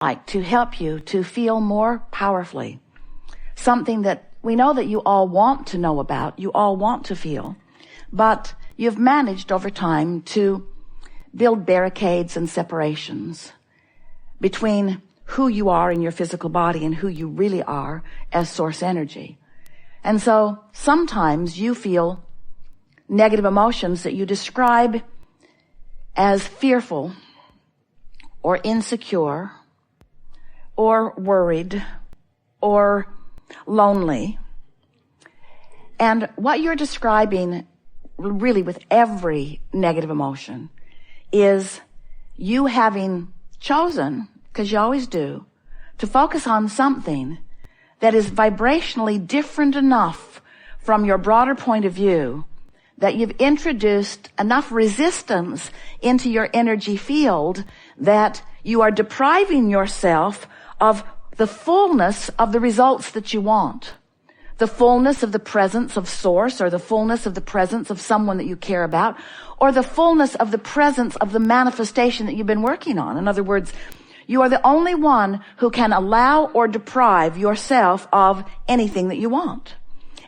like to help you to feel more powerfully. Something that we know that you all want to know about, you all want to feel, but you've managed over time to build barricades and separations between who you are in your physical body and who you really are as source energy. And so sometimes you feel negative emotions that you describe as fearful or insecure or worried or lonely. And what you're describing really with every negative emotion is you having chosen, because you always do, to focus on something that is vibrationally different enough from your broader point of view that you've introduced enough resistance into your energy field that you are depriving yourself of the fullness of the results that you want. The fullness of the presence of source, or the fullness of the presence of someone that you care about, or the fullness of the presence of the manifestation that you've been working on. In other words, you are the only one who can allow or deprive yourself of anything that you want.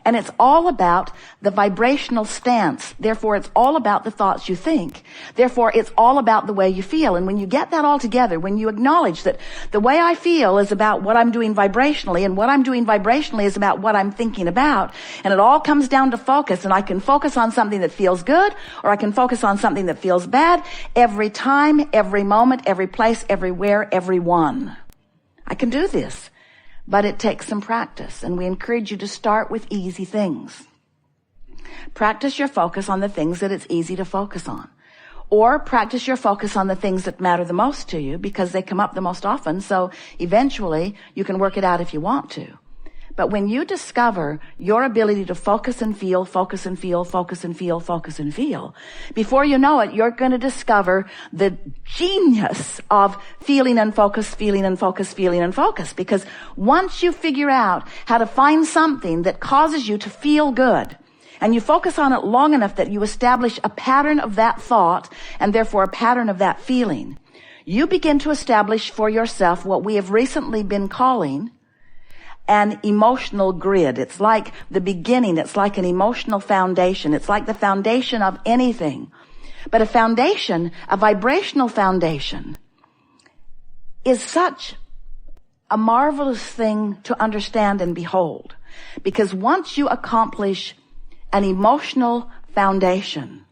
And it's all about the vibrational stance. Therefore, it's all about the thoughts you think. Therefore, it's all about the way you feel. And when you get that all together, when you acknowledge that the way I feel is about what I'm doing vibrationally, and what I'm doing vibrationally is about what I'm thinking about, and it all comes down to focus, and I can focus on something that feels good, or I can focus on something that feels bad, every time, every moment, every place, everywhere, everyone. I can do this. But it takes some practice, and we encourage you to start with easy things. Practice your focus on the things that it's easy to focus on. Or practice your focus on the things that matter the most to you, because they come up the most often, so eventually you can work it out if you want to. But when you discover your ability to focus and feel, focus and feel, focus and feel, focus and feel, before you know it, you're going to discover the genius of feeling and focus, feeling and focus, feeling and focus. Because once you figure out how to find something that causes you to feel good, and you focus on it long enough that you establish a pattern of that thought, and therefore a pattern of that feeling, you begin to establish for yourself what we have recently been calling an emotional grid. It's like the beginning. It's like an emotional foundation. It's like the foundation of anything. But a foundation, a vibrational foundation, is such a marvelous thing to understand and behold. Because once you accomplish an emotional foundation,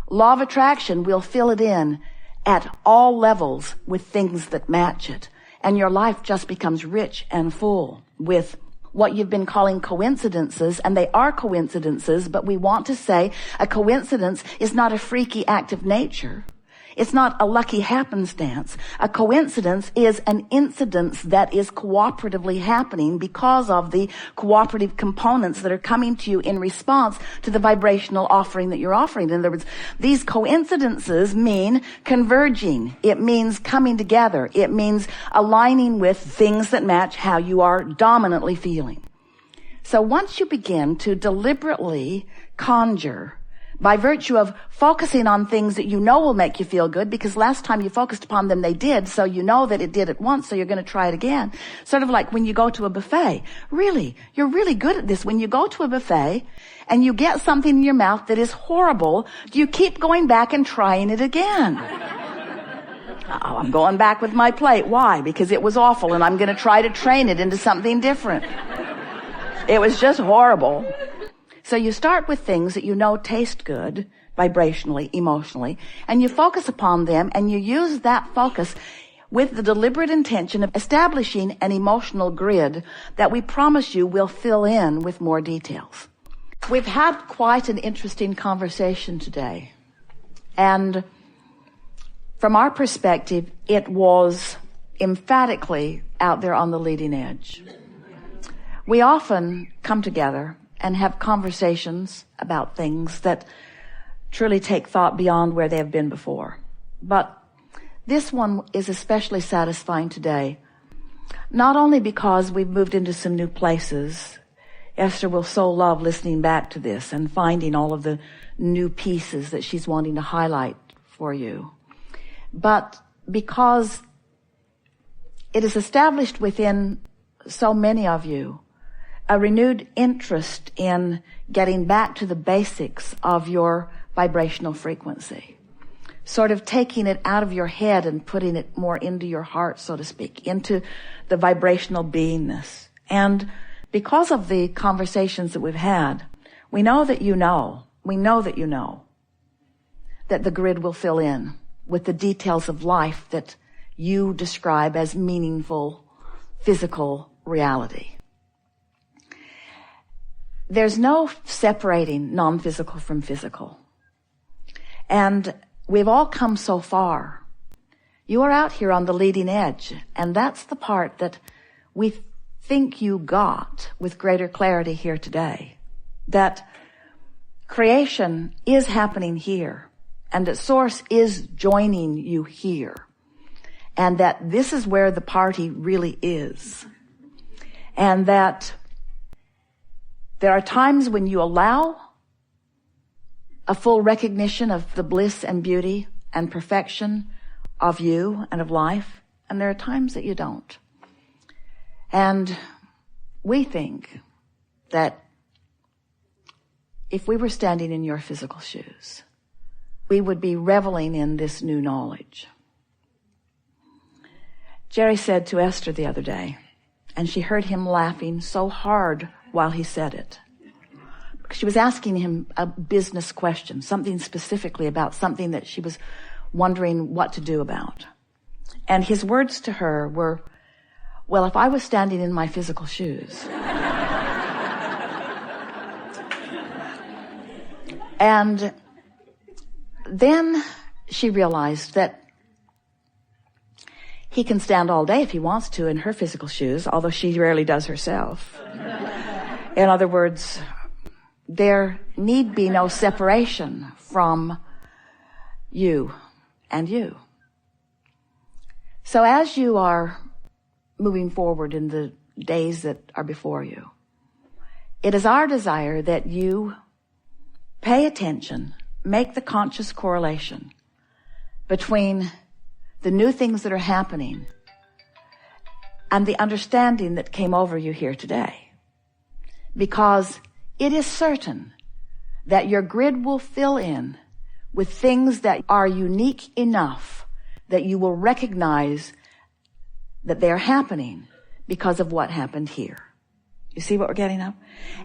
law of attraction will fill it in at all levels with things that match it. And your life just becomes rich and full with what you've been calling coincidences, and they are coincidences, but we want to say a coincidence is not a freaky act of nature. It's not a lucky happenstance. A coincidence is an incidence that is cooperatively happening because of the cooperative components that are coming to you in response to the vibrational offering that you're offering. In other words, these coincidences mean converging. It means coming together. It means aligning with things that match how you are dominantly feeling. So once you begin to deliberately conjure by virtue of focusing on things that you know will make you feel good, because last time you focused upon them, they did, so you know that it did it once, so you're going to try it again. Sort of like when you go to a buffet. Really, you're really good at this. When you go to a buffet and you get something in your mouth that is horrible, do you keep going back and trying it again? Oh, I'm going back with my plate. Why? Because it was awful, and I'm going to try to train it into something different. It was just horrible. So you start with things that you know taste good, vibrationally, emotionally, and you focus upon them, and you use that focus with the deliberate intention of establishing an emotional grid that we promise you will fill in with more details. We've had quite an interesting conversation today, and from our perspective, it was emphatically out there on the leading edge. We often come together and have conversations about things that truly take thought beyond where they have been before. But this one is especially satisfying today, not only because we've moved into some new places. Esther will so love listening back to this and finding all of the new pieces that she's wanting to highlight for you, but because it is established within so many of you a renewed interest in getting back to the basics of your vibrational frequency, sort of taking it out of your head and putting it more into your heart, so to speak, into the vibrational beingness. And because of the conversations that we've had, we know that you know that the grid will fill in with the details of life that you describe as meaningful physical reality. There's no separating non-physical from physical. And we've all come so far. You are out here on the leading edge, and that's the part that we think you got with greater clarity here today. That creation is happening here, and that Source is joining you here, and that this is where the party really is. And that there are times when you allow a full recognition of the bliss and beauty and perfection of you and of life, and there are times that you don't. And we think that if we were standing in your physical shoes, we would be reveling in this new knowledge. Jerry said to Esther the other day, and she heard him laughing so hard while he said it. She was asking him a business question, something specifically about something that she was wondering what to do about. And his words to her were, well, if I was standing in my physical shoes. And then she realized that he can stand all day if he wants to in her physical shoes, although she rarely does herself. In other words, there need be no separation from you and you. So as you are moving forward in the days that are before you, it is our desire that you pay attention, make the conscious correlation between the new things that are happening and the understanding that came over you here today. Because it is certain that your grid will fill in with things that are unique enough that you will recognize that they're happening because of what happened here. You see what we're getting at?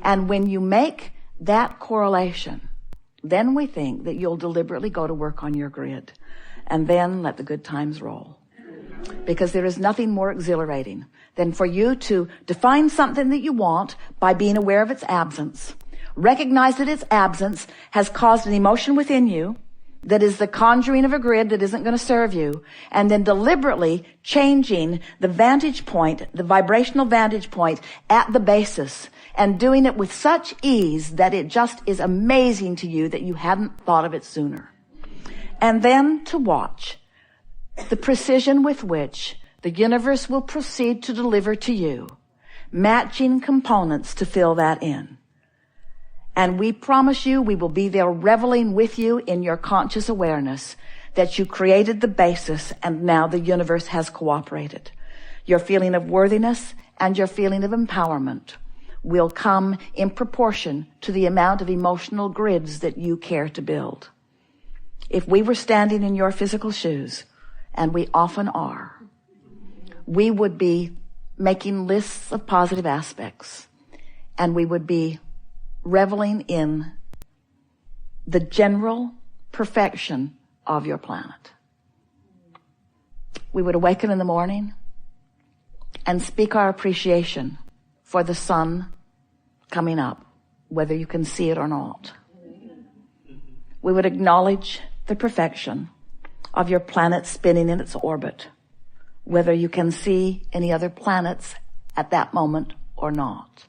And when you make that correlation, then we think that you'll deliberately go to work on your grid and then let the good times roll. Because there is nothing more exhilarating than for you to define something that you want by being aware of its absence, recognize that its absence has caused an emotion within you that is the conjuring of a grid that isn't going to serve you, and then deliberately changing the vantage point, the vibrational vantage point at the basis, and doing it with such ease that it just is amazing to you that you hadn't thought of it sooner. And then to watch the precision with which the universe will proceed to deliver to you matching components to fill that in. And we promise you we will be there reveling with you in your conscious awareness that you created the basis and now the universe has cooperated. Your feeling of worthiness and your feeling of empowerment will come in proportion to the amount of emotional grids that you care to build. If we were standing in your physical shoes, and we often are, we would be making lists of positive aspects, and we would be reveling in the general perfection of your planet. We would awaken in the morning and speak our appreciation for the sun coming up, whether you can see it or not. We would acknowledge the perfection of your planet spinning in its orbit, whether you can see any other planets at that moment or not.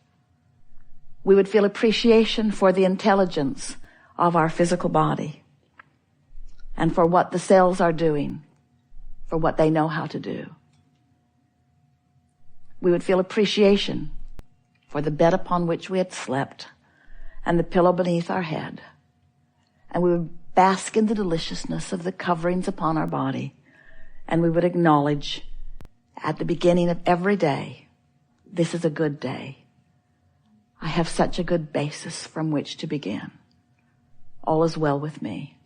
We would feel appreciation for the intelligence of our physical body and for what the cells are doing, for what they know how to do. We would feel appreciation for the bed upon which we had slept and the pillow beneath our head. And we would bask in the deliciousness of the coverings upon our body. And we would acknowledge at the beginning of every day, this is a good day. I have such a good basis from which to begin. All is well with me.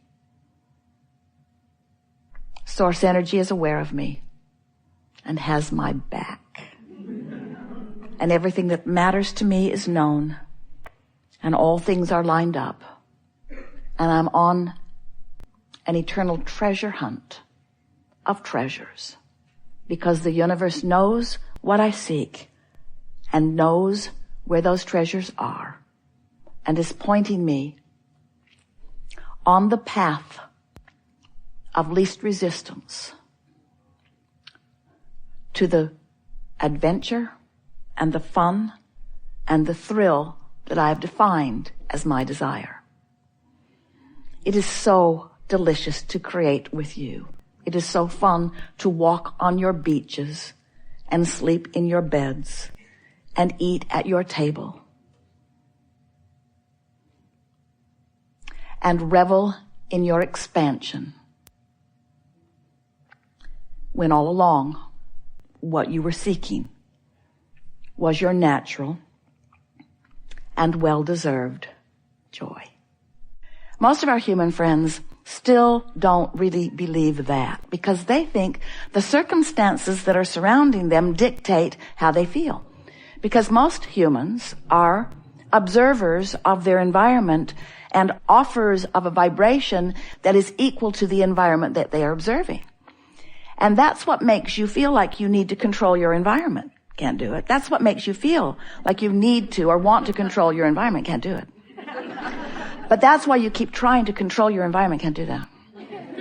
Source energy is aware of me and has my back. And everything that matters to me is known, and all things are lined up. And I'm on an eternal treasure hunt of treasures, because the universe knows what I seek and knows where those treasures are, and is pointing me on the path of least resistance to the adventure and the fun and the thrill that I have defined as my desire. It is so delicious to create with you. It is so fun to walk on your beaches and sleep in your beds and eat at your table and revel in your expansion, when all along what you were seeking was your natural and well-deserved joy. Most of our human friends still don't really believe that, because they think the circumstances that are surrounding them dictate how they feel. Because most humans are observers of their environment and offers of a vibration that is equal to the environment that they are observing. And that's what makes you feel like you need to control your environment. Can't do it. That's what makes you feel like you need to or want to control your environment. Can't do it. But that's why you keep trying to control your environment. Can't do that.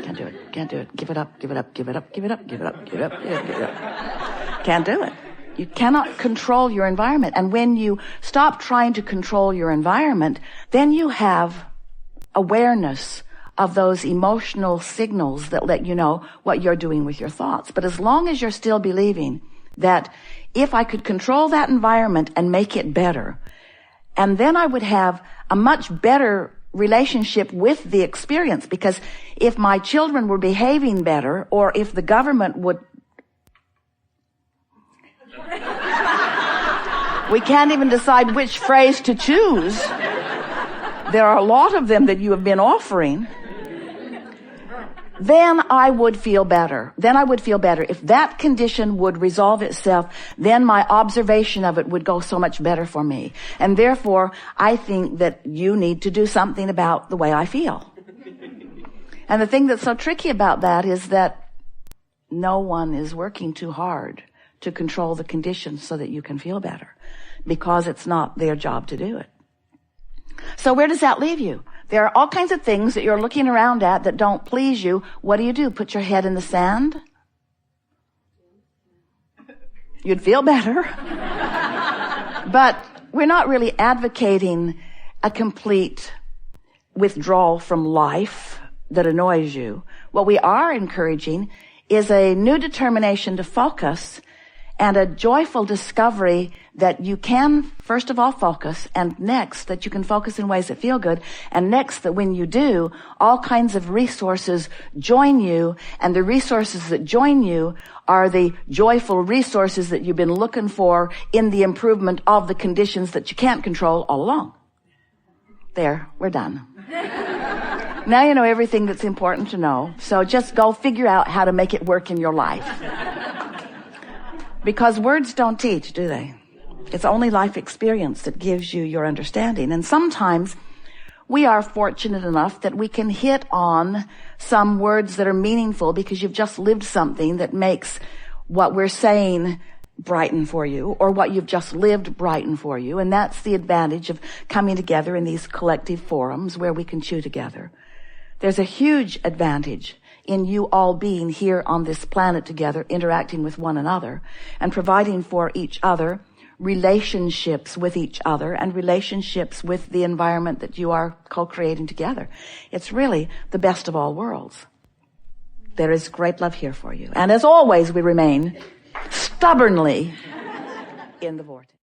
Can't do it. Can't do it. Give it up. Give it up. Give it up. Give it up. Give it up. Give it up. Give it up. Can't do it. You cannot control your environment. And when you stop trying to control your environment, then you have awareness of those emotional signals that let you know what you're doing with your thoughts. But as long as you're still believing that if I could control that environment and make it better, and then I would have a much better relationship with the experience, because if my children were behaving better, or if the government would... We can't even decide which phrase to choose. There are a lot of them that you have been offering. Then I would feel better. Then I would feel better. If that condition would resolve itself, then my observation of it would go so much better for me. And therefore, I think that you need to do something about the way I feel. And the thing that's so tricky about that is that no one is working too hard to control the conditions so that you can feel better, because it's not their job to do it. So where does that leave you? There are all kinds of things that you're looking around at that don't please you. What do? Put your head in the sand? You'd feel better. But we're not really advocating a complete withdrawal from life that annoys you. What we are encouraging is a new determination to focus, and a joyful discovery that you can, first of all, focus, and next, that you can focus in ways that feel good, and next, that when you do, all kinds of resources join you, and the resources that join you are the joyful resources that you've been looking for in the improvement of the conditions that you can't control all along. There, we're done. Now you know everything that's important to know, so just go figure out how to make it work in your life. Because words don't teach, do they? It's only life experience that gives you your understanding. And sometimes we are fortunate enough that we can hit on some words that are meaningful because you've just lived something that makes what we're saying brighten for you, or what you've just lived brighten for you. And that's the advantage of coming together in these collective forums where we can chew together. There's a huge advantage in you all being here on this planet together, interacting with one another and providing for each other relationships with each other and relationships with the environment that you are co-creating together. It's really the best of all worlds. There is great love here for you. And as always, we remain stubbornly in the vortex.